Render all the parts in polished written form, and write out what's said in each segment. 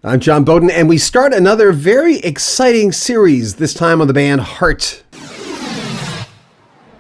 I'm John Beaudin, and we start another very exciting series, this time on the band Heart.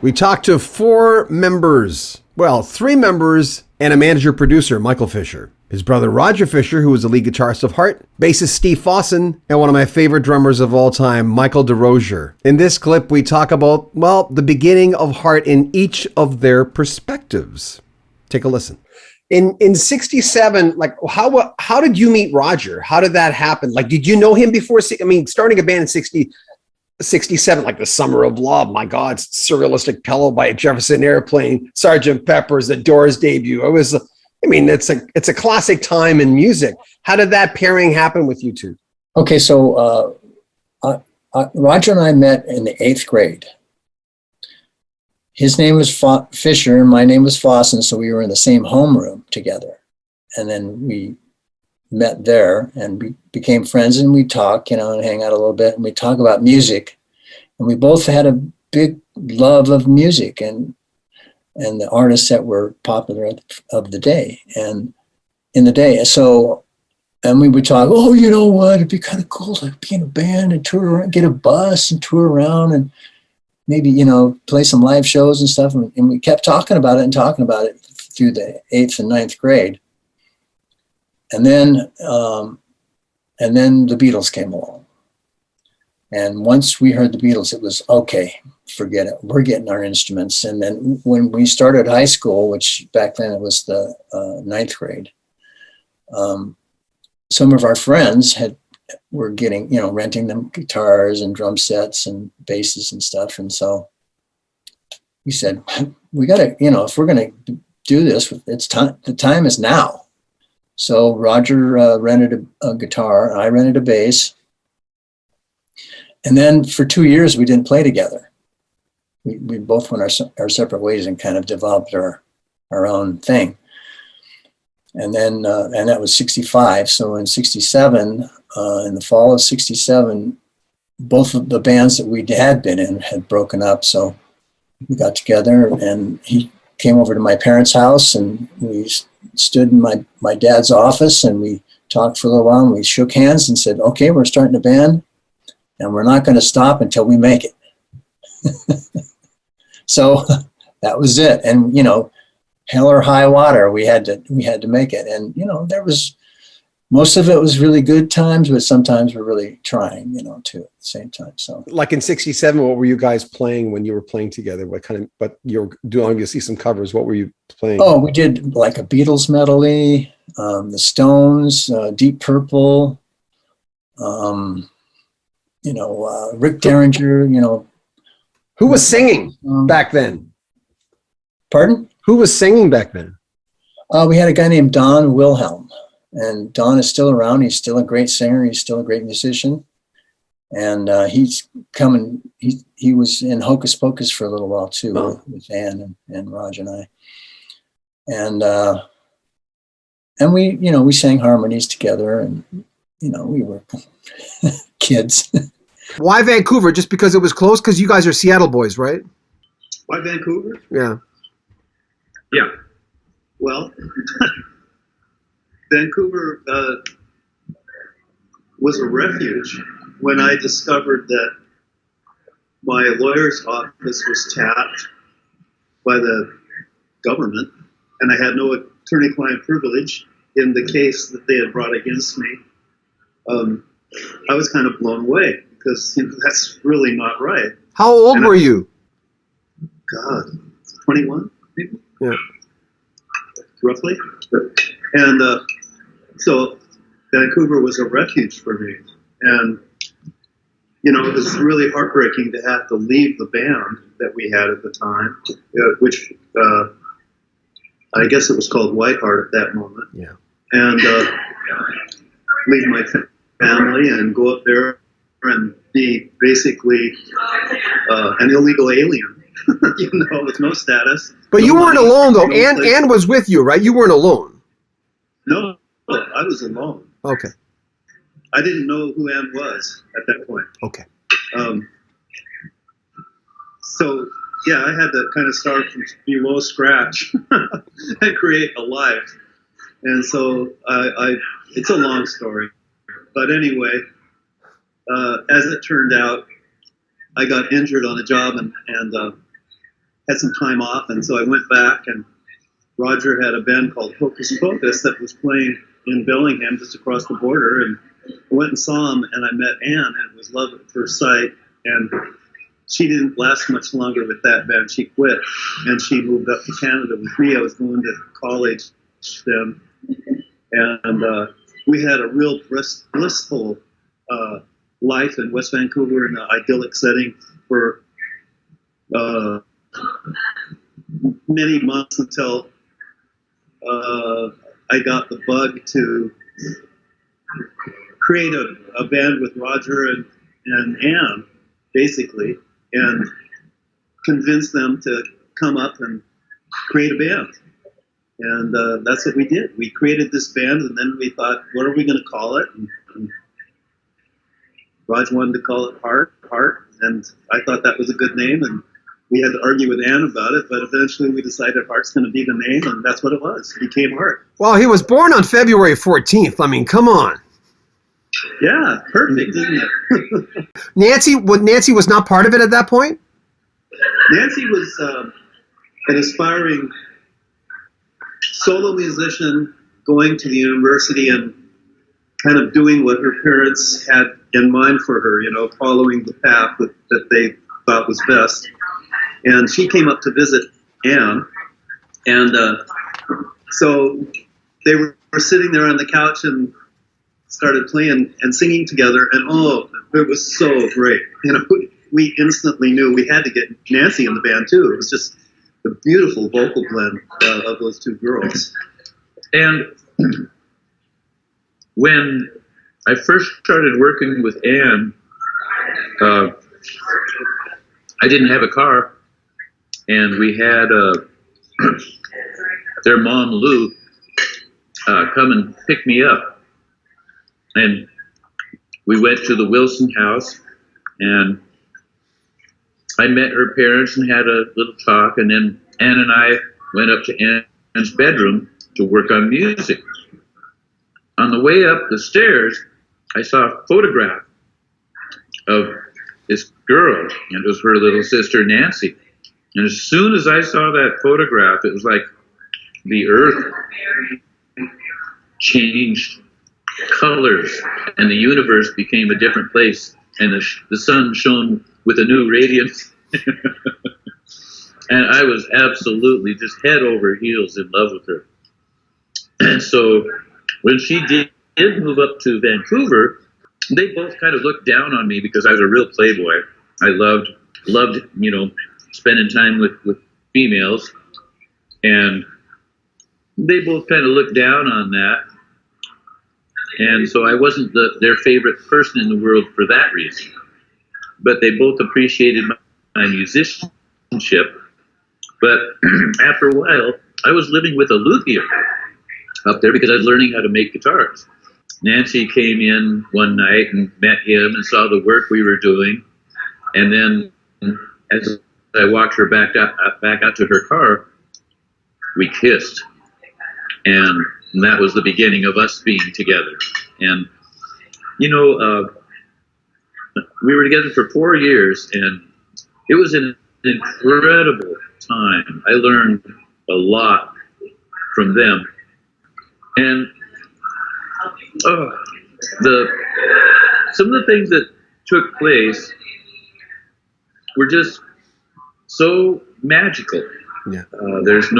We talked to four members, well, three members and a manager-producer, Michael Fisher. His brother Roger Fisher, who was the lead guitarist of Heart, bassist Steve Fossen, and one of my favorite drummers of all time, Michael DeRosier. In this clip, we talk about, well, the beginning of Heart in each of their perspectives. Take a listen. In 67, like how did you meet Roger? How did that happen? Like, did you know him before? I mean, starting a band in 67, like the Summer of Love, my God, Surrealistic Pillow by Jefferson Airplane, Sgt. Pepper's, the Doors debut. It's a classic time in music. How did that pairing happen with you two? Okay, so Roger and I met in the 8th grade. His name was Fisher and my name was Fossen, so we were in the same homeroom together. And then we met there and we became friends, and we talk, and hang out a little bit, and we talk about music. And we both had a big love of music and the artists that were popular of the day and in the day. So, and we would talk, oh, you know what, it'd be kind of cool to be in a band and tour around, get a bus and tour around and maybe, play some live shows and stuff. And we kept talking about it through the 8th and 9th grade. And then the Beatles came along. And once we heard the Beatles, it was, okay, forget it. We're getting our instruments. And then when we started high school, which back then it was the 9th grade, some of our friends were getting, renting them guitars and drum sets and basses and stuff. And so we said, we got to, if we're going to do this, it's time. The time is now. So Roger rented a guitar, I rented a bass. And then for 2 years, we didn't play together. We both went our separate ways and kind of developed our own thing. And then, and that was 65. So in 67, in the fall of 67, both of the bands that we had been in had broken up. So we got together, and he came over to my parents' house, and we stood in my dad's office, and we talked for a little while, and we shook hands and said, okay, we're starting a band, and we're not going to stop until we make it. So that was it. And, hell or high water, we had to make it. And, there was, most of it was really good times, but sometimes we're really trying, too, at the same time. So like in 67, what were you guys playing when you were playing together? But you're doing obviously some covers. What were you playing? Oh, we did like a Beatles medley, the Stones, Deep Purple, Rick Derringer, Who was singing back then? Pardon? Who was singing back then? We had a guy named Don Wilhelm, and Don is still around. He's still a great singer. He's still a great musician. And he's coming. He was in Hocus Pocus for a little while too, with Ann and Raj and I. And we sang harmonies together, and we were kids. Why Vancouver? Just because it was close? Because you guys are Seattle boys, right? Why Vancouver? Yeah. Yeah. Well, Vancouver was a refuge when I discovered that my lawyer's office was tapped by the government, and I had no attorney-client privilege in the case that they had brought against me. I was kind of blown away because that's really not right. How old were you? God, 21, maybe? Yeah. Roughly. And so Vancouver was a refuge for me. And, it was really heartbreaking to have to leave the band that we had at the time, which I guess it was called Whiteheart at that moment. Yeah. And leave my family and go up there and be basically an illegal alien, with no status. But you weren't alone, though. Ann was with you, right? You weren't alone. No, I was alone. Okay. I didn't know who Ann was at that point. Okay. So, yeah, I had to kind of start from below scratch and create a life. And so it's a long story. But anyway, as it turned out, I got injured on a job and had some time off, and so I went back, and Roger had a band called Hocus Pocus that was playing in Bellingham, just across the border, and I went and saw him, and I met Ann, and it was love at first sight, and she didn't last much longer with that band. She quit, and she moved up to Canada with me. I was going to college then, and we had a real blissful life in West Vancouver in an idyllic setting for many months until I got the bug to create a band with Roger and Ann, basically, and convince them to come up and create a band. And that's what we did. We created this band, and then we thought, what are we going to call it? And Roger wanted to call it Heart, and I thought that was a good name, and we had to argue with Ann about it, but eventually we decided Heart's going to be the name, and that's what it was. It became Heart. Well, he was born on February 14th. I mean, come on. Yeah, perfect, isn't it? Nancy was not part of it at that point? Nancy was an aspiring solo musician going to the university and kind of doing what her parents had in mind for her, following the path that they thought was best. And she came up to visit Ann, and so they were sitting there on the couch and started playing and singing together, and it was so great. We instantly knew we had to get Nancy in the band too. It was just the beautiful vocal blend of those two girls. And when I first started working with Ann, I didn't have a car, and we had their mom, Lou, come and pick me up. And we went to the Wilson house, and I met her parents and had a little talk, and then Ann and I went up to Ann's bedroom to work on music. On the way up the stairs, I saw a photograph of this girl, and it was her little sister, Nancy. And as soon as I saw that photograph, it was like the earth changed colors, and the universe became a different place, and the sun shone with a new radiance. And I was absolutely just head over heels in love with her. And so when she did move up to Vancouver, they both kind of looked down on me because I was a real playboy. I loved spending time with females, and they both kind of looked down on that. And so I wasn't their favorite person in the world for that reason. But they both appreciated my musicianship. But after a while, I was living with a luthier up there because I was learning how to make guitars. Nancy came in one night and met him and saw the work we were doing. And then as I walked her back out to her car, we kissed. And that was the beginning of us being together. And, we were together for 4 years, and it was an incredible time. I learned a lot from them. And some of the things that took place were just so magical. Yeah. There's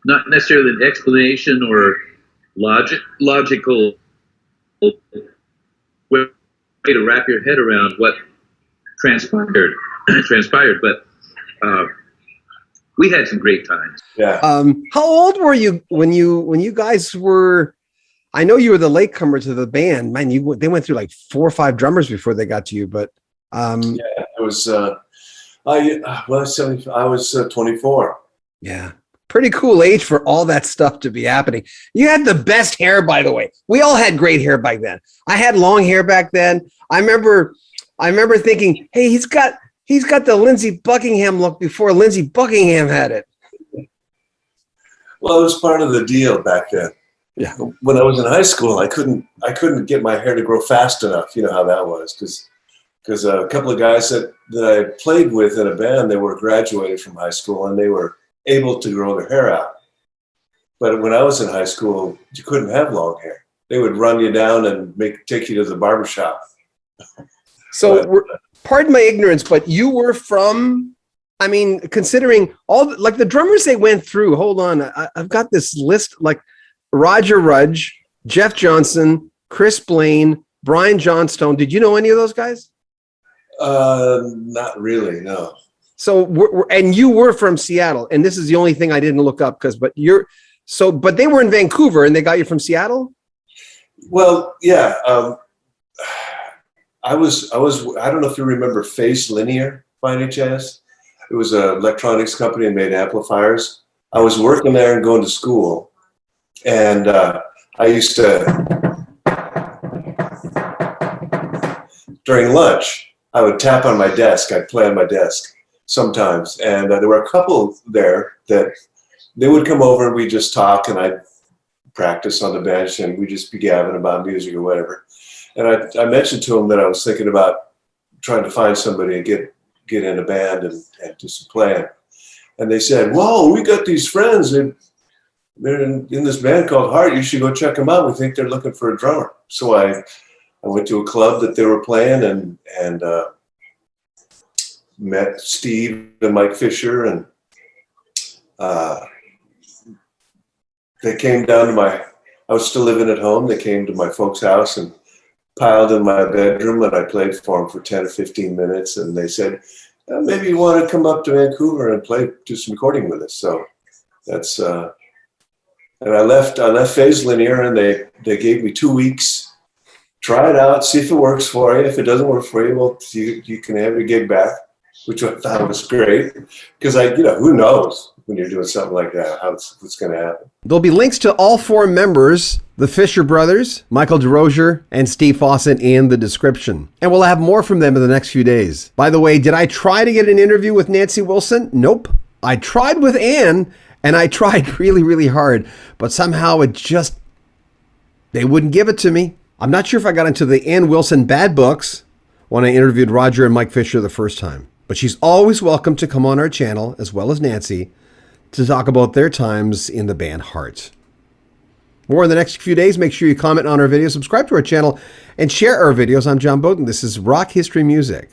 not necessarily an explanation or logical way to wrap your head around what transpired, but we had some great times. Yeah. How old were you when you guys were? I know you were the latecomer to the band. Man, they went through like 4 or 5 drummers before they got to you. But it was. I was 24. Yeah. Pretty cool age for all that stuff to be happening. You had the best hair, by the way. We all had great hair back then. I had long hair back then. I remember thinking, hey, he's got the Lindsey Buckingham look before Lindsey Buckingham had it. Well, it was part of the deal back then. Yeah. When I was in high school, I couldn't get my hair to grow fast enough. You know how that was, because a couple of guys that I played with in a band, they were graduated from high school and they were able to grow their hair out. But when I was in high school, you couldn't have long hair. They would run you down and take you to the barbershop. So, pardon my ignorance, but you were from, I mean, considering all, like the drummers they went through, hold on, I've got this list, like Roger Rudge, Jeff Johnson, Chris Blaine, Brian Johnstone. Did you know any of those guys? Not really, no. So, and you were from Seattle, and this is the only thing I didn't look up but they were in Vancouver and they got you from Seattle? Well, yeah. I don't know if you remember Phase Linear by any chance. It was an electronics company and made amplifiers. I was working there and going to school. And I used to, during lunch, I would tap on my desk. I'd play on my desk sometimes. And there were a couple there that they would come over and we'd just talk, and I'd practice on the bench and we'd just be gabbing about music or whatever. And I mentioned to them that I was thinking about trying to find somebody and get in a band and do some playing. And they said, "Whoa, we got these friends. They're in this band called Heart. You should go check them out. We think they're looking for a drummer." So I went to a club that they were playing and met Steve and Mike Fisher, and they came down to I was still living at home. They came to my folks' house and piled in my bedroom, and I played for them for 10 or 15 minutes. And they said, "Maybe you want to come up to Vancouver and do some recording with us." So that's, and I left Phase Linear, and they gave me 2 weeks. Try it out, see if it works for you. If it doesn't work for you, well, you can have your gig back, which I thought was great, because who knows when you're doing something like that, what's going to happen. There'll be links to all four members, the Fisher brothers, Michael DeRozier and Steve Fawcett, in the description. And we'll have more from them in the next few days. By the way, did I try to get an interview with Nancy Wilson? Nope. I tried with Ann, and I tried really, really hard, but somehow they wouldn't give it to me. I'm not sure if I got into the Ann Wilson bad books when I interviewed Roger and Mike Fisher the first time. But she's always welcome to come on our channel, as well as Nancy, to talk about their times in the band Heart. More in the next few days. Make sure you comment on our videos, subscribe to our channel, and share our videos. I'm John Beaudin. This is Rock History Music.